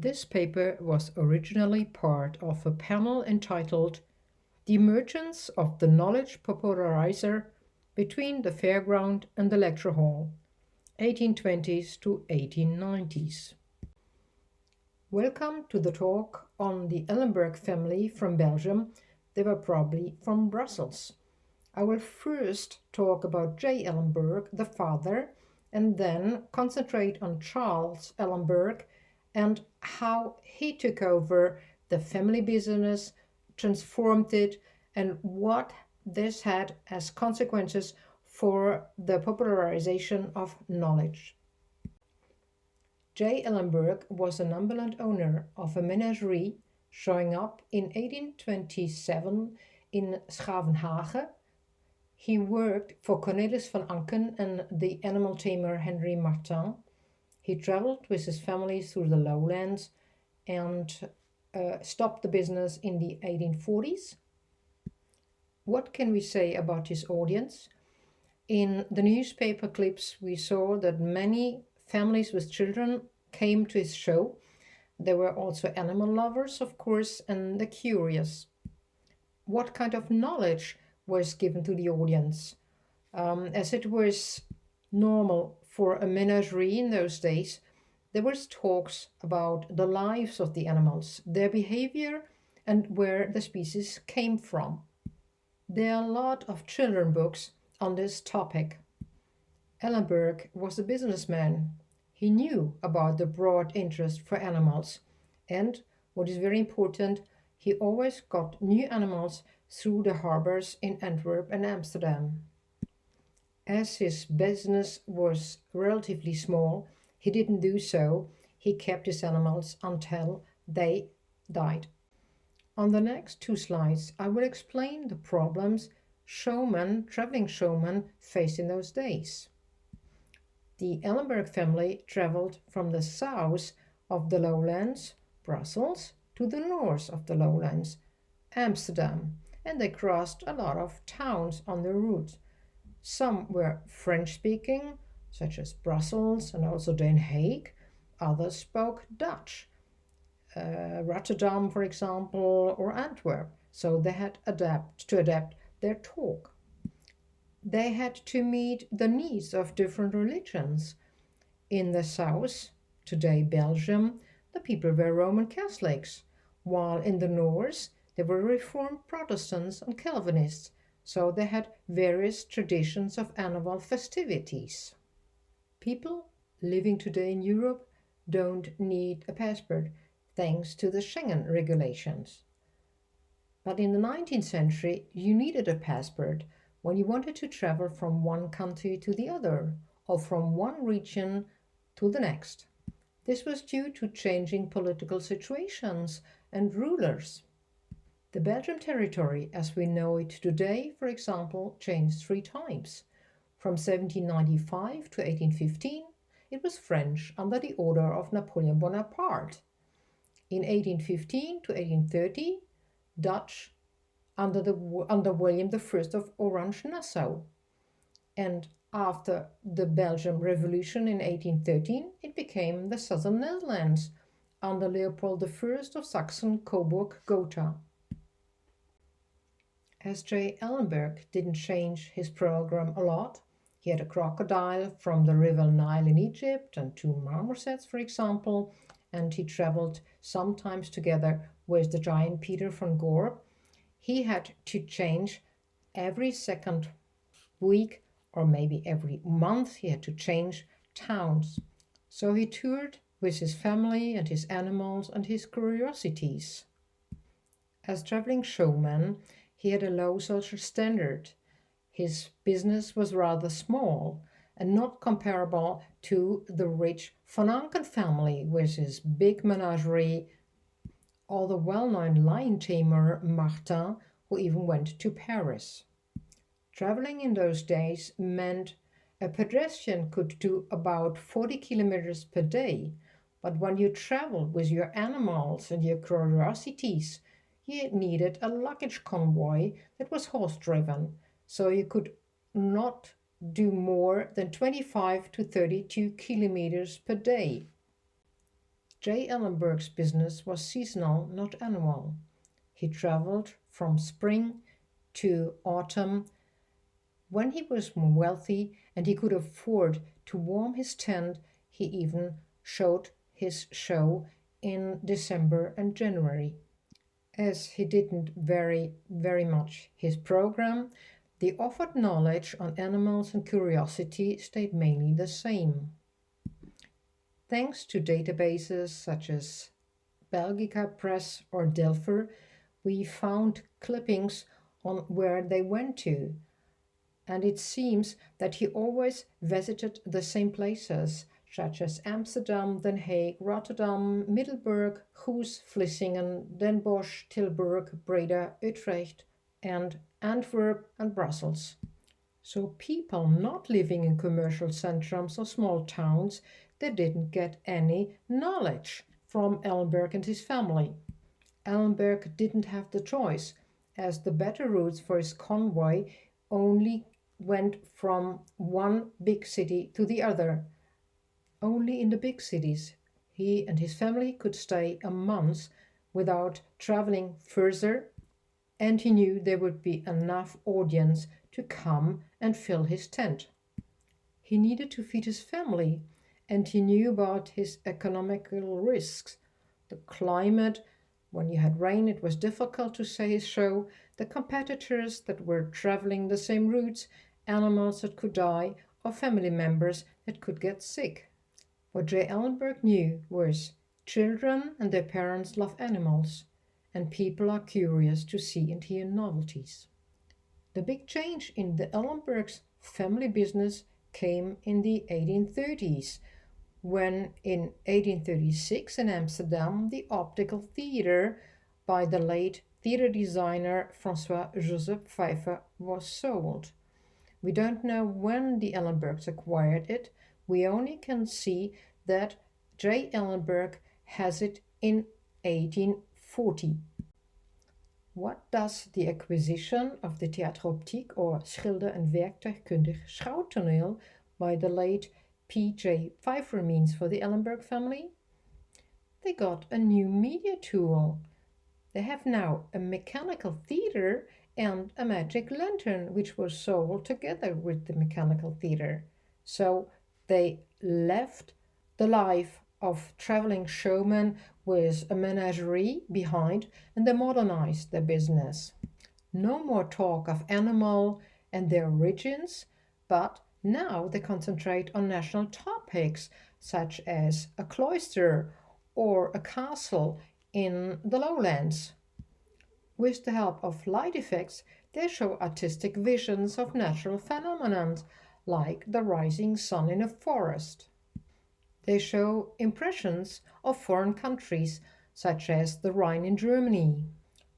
This paper was originally part of a panel entitled The Emergence of the Knowledge Populariser Between the Fairground and the Lecture Hall, 1820s to 1890s. Welcome to the talk on the Ellemberg family from Belgium. They were probably from Brussels. I will first talk about J. Ellemberg, the father, and then concentrate on Charles Ellemberg and how he took over the family business, transformed it, and what this had as consequences for the popularization of knowledge. J. Ellemberg was an ambulant owner of a menagerie showing up in 1827 in Schavenhage. He worked for Cornelis van Anken and the animal tamer Henry Martin. He traveled with his family through the lowlands and stopped the business in the 1840s. What can we say about his audience? In the newspaper clips, we saw that many families with children came to his show. There were also animal lovers, of course, and the curious. What kind of knowledge was given to the audience? As it was normal for a menagerie in those days, there was talks about the lives of the animals, their behavior, and where the species came from. There are a lot of children books on this topic. Ellemberg was a businessman. He knew about the broad interest for animals, and, what is very important, he always got new animals through the harbors in Antwerp and Amsterdam. As his business was relatively small, he didn't do so. He kept his animals until they died. On the next two slides, I will explain the problems traveling showmen, faced in those days. The Ellemberg family traveled from the south of the lowlands, Brussels, to the north of the lowlands, Amsterdam, and they crossed a lot of towns on their route. Some were French-speaking, such as Brussels and also Den Haag. Others spoke Dutch, Rotterdam, for example, or Antwerp. So they had to adapt their talk. They had to meet the needs of different religions. In the south, today Belgium, the people were Roman Catholics, while in the north they were Reformed Protestants and Calvinists. So they had various traditions of annual festivities. People living today in Europe don't need a passport thanks to the Schengen regulations. But in the 19th century, you needed a passport when you wanted to travel from one country to the other or from one region to the next. This was due to changing political situations and rulers. The Belgian territory, as we know it today, for example, changed 3 times. From 1795 to 1815, it was French under the order of Napoleon Bonaparte. In 1815 to 1830, Dutch under William I of Orange-Nassau. And after the Belgian Revolution in 1813, it became the Southern Netherlands under Leopold I of Saxon-Coburg-Gotha. As J. Ellemberg didn't change his program a lot. He had a crocodile from the river Nile in Egypt and 2 marmosets, for example, and he traveled sometimes together with the giant Peter van Gorp. He had to change every second week or maybe every month. He had to change towns. So he toured with his family and his animals and his curiosities. As traveling showman, he had a low social standard. His business was rather small and not comparable to the rich Van Anken family with his big menagerie, or the well-known lion tamer Martin, who even went to Paris. Traveling in those days meant a pedestrian could do about 40 kilometers per day, but when you traveled with your animals and your curiosities, you needed a luggage convoy that was horse-driven, so you could not do more than 25 to 32 kilometers per day. J. Ellemberg's business was seasonal, not annual. He traveled from spring to autumn when he was more wealthy and he could afford to warm his tent. He even showed his show in December and January. As he didn't vary very much his program, the offered knowledge on animals and curiosity stayed mainly the same. Thanks to databases such as Belgica Press or Delpher, we found clippings on where they went to, and it seems that he always visited the same places, such as Amsterdam, Den Haag, Rotterdam, Middelburg, Goes, Vlissingen, Den Bosch, Tilburg, Breda, Utrecht, and Antwerp and Brussels. So people not living in commercial centrums or small towns, they didn't get any knowledge from Ellemberg and his family. Ellemberg didn't have the choice, as the better routes for his convoy only went from one big city to the other. Only in the big cities he and his family could stay a month without traveling further, and he knew there would be enough audience to come and fill his tent. He needed to feed his family, and he knew about his economical risks. The climate, when you had rain, it was difficult to say his show, the competitors that were traveling the same routes, animals that could die, or family members that could get sick. What J. Ellenberg knew was children and their parents love animals, and people are curious to see and hear novelties. The big change in the Ellenberg's family business came in the 1830s, when in 1836 in Amsterdam the Optical Theater by the late theater designer François-Joseph Pfeiffer was sold. We don't know when the Ellenbergs acquired it. We only can see that J. Ellenberg has it in 1840. What does the acquisition of the Theater Optique or Schilder- en Werktuigkundig Schouwtoneel by the late P.J. Pfeiffer means for the Ellenberg family? They got a new media tool. They have now a mechanical theater and a magic lantern, which was sold together with the mechanical theater. So they left the life of traveling showman with a menagerie behind, and they modernized their business. No more talk of animal and their origins, but now they concentrate on national topics such as a cloister or a castle in the lowlands. With the help of light effects, they show artistic visions of natural phenomena like the rising sun in a forest. They show impressions of foreign countries such as the Rhine in Germany.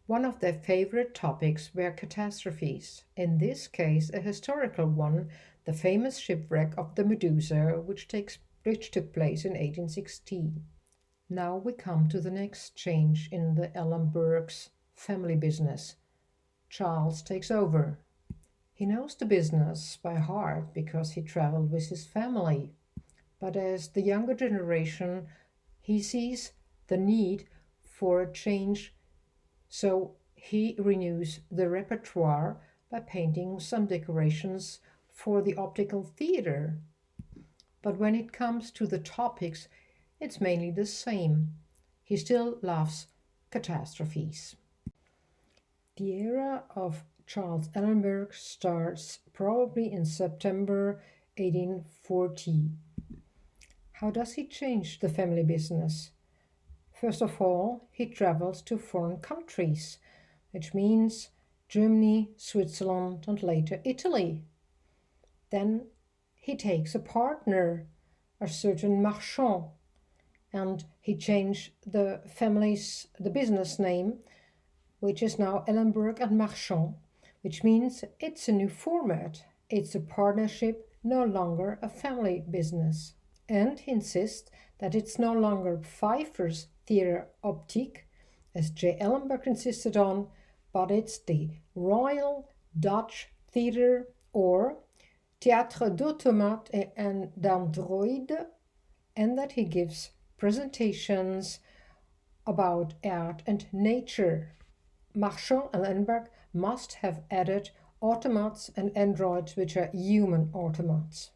One of their favorite topics were catastrophes, in this case a historical one, the famous shipwreck of the Medusa, which took place in 1816. Now we come to the next change in the Ellenbergs' family business. Charles takes over. He knows the business by heart because he traveled with his family. But as the younger generation, he sees the need for a change, so he renews the repertoire by painting some decorations for the Optical Theater. But when it comes to the topics, it's mainly the same. He still loves catastrophes. The era of Charles Ellenberg starts probably in September 1840. How does he change the family business? First of all, he travels to foreign countries, which means Germany, Switzerland, and later Italy. Then he takes a partner, a certain Marchand, and he changed the business name, which is now Ellenberg and Marchand, which means it's a new format. It's a partnership, no longer a family business. And he insists that it's no longer Pfeiffer's Theater Optique, as J. Ellenberg insisted on, but it's the Royal Dutch Theater or Théâtre d'Automates et d'Android, and that he gives presentations about art and nature. Marchand and Ellemberg must have added automats and androids which are human automats.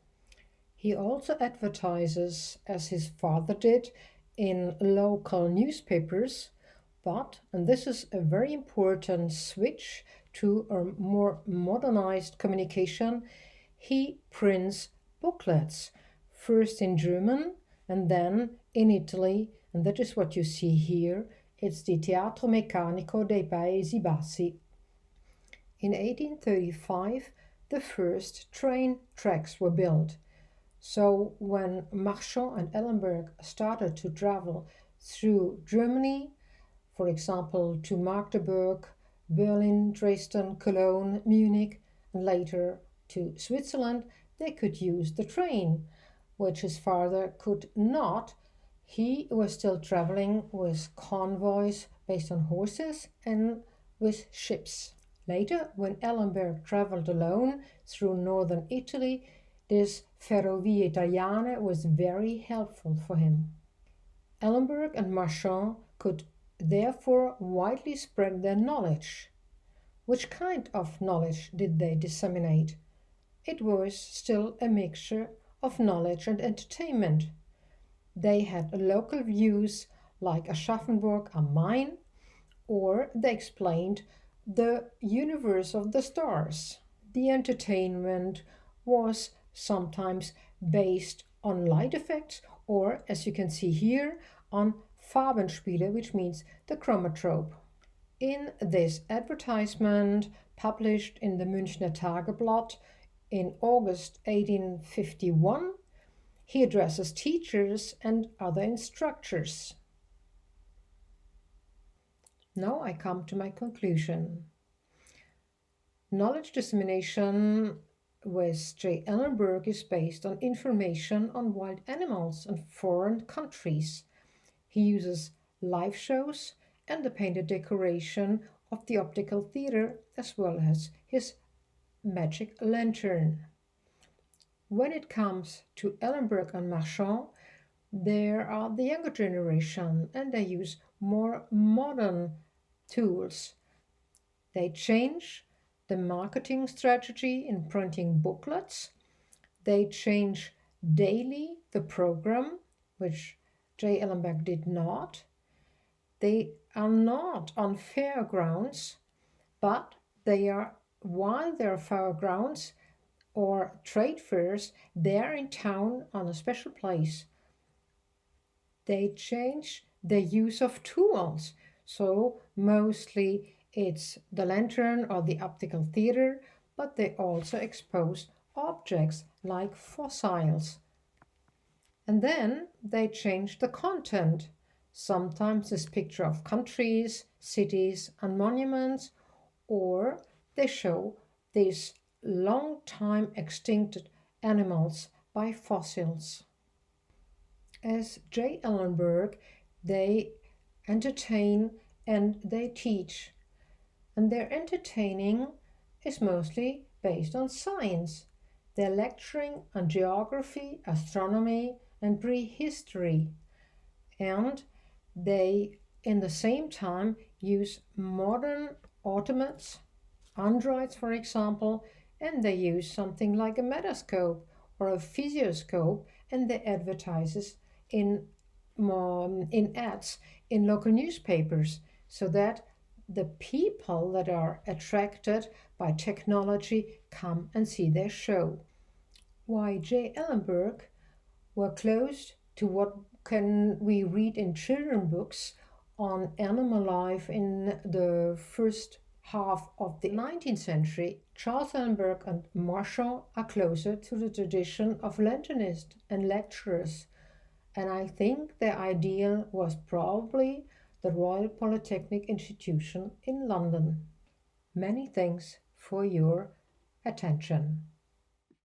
He also advertises, as his father did, in local newspapers, but, and this is a very important switch to a more modernized communication, he prints booklets, first in German and then in Italy, and that is what you see here. It's the Teatro Meccanico dei Paesi Bassi. In 1835, the first train tracks were built. So when Marchand and Ellemberg started to travel through Germany, for example, to Magdeburg, Berlin, Dresden, Cologne, Munich, and later to Switzerland, they could use the train, which his father could not. He was still traveling with convoys based on horses and with ships. Later, when Ellemberg traveled alone through northern Italy, this Ferrovie Italiane was very helpful for him. Ellemberg and Marchand could therefore widely spread their knowledge. Which kind of knowledge did they disseminate? It was still a mixture of knowledge and entertainment. They had local views like Aschaffenburg am Main, or they explained the universe of the stars. The entertainment was sometimes based on light effects, or, as you can see here, on Farbenspiele, which means the chromatrope. In this advertisement, published in the Münchner Tageblatt in August 1851, he addresses teachers and other instructors. Now I come to my conclusion. Knowledge dissemination with J. Ellemberg is based on information on wild animals and foreign countries. He uses live shows and the painted decoration of the Optical Theater, as well as his magic lantern. When it comes to Ellemberg and Marchand, there are the younger generation and they use more modern tools. They change the marketing strategy in printing booklets. They change daily the program, which J. Ellemberg did not. They are not on fairgrounds, but they are, while they're fairgrounds or trade fairs, they're in town on a special place. They change the use of tools. So mostly it's the lantern or the optical theater, but they also expose objects like fossils. And then they change the content. Sometimes this picture of countries, cities, and monuments, or they show these long time extincted animals by fossils. As J. Ellemberg, they entertain and they teach. And their entertaining is mostly based on science. They're lecturing on geography, astronomy, and prehistory. And they, in the same time, use modern automats, androids, for example, and they use something like a metascope or a physioscope, and they advertise in ads in local newspapers, so that the people that are attracted by technology come and see their show. Why J. Ellemberg were close to what can we read in children books on animal life in the first half of the 19th century. Charles Ellemberg and Marchand are closer to the tradition of lanternists and lecturers, and I think their ideal was probably the Royal Polytechnic Institution in London. Many thanks for your attention.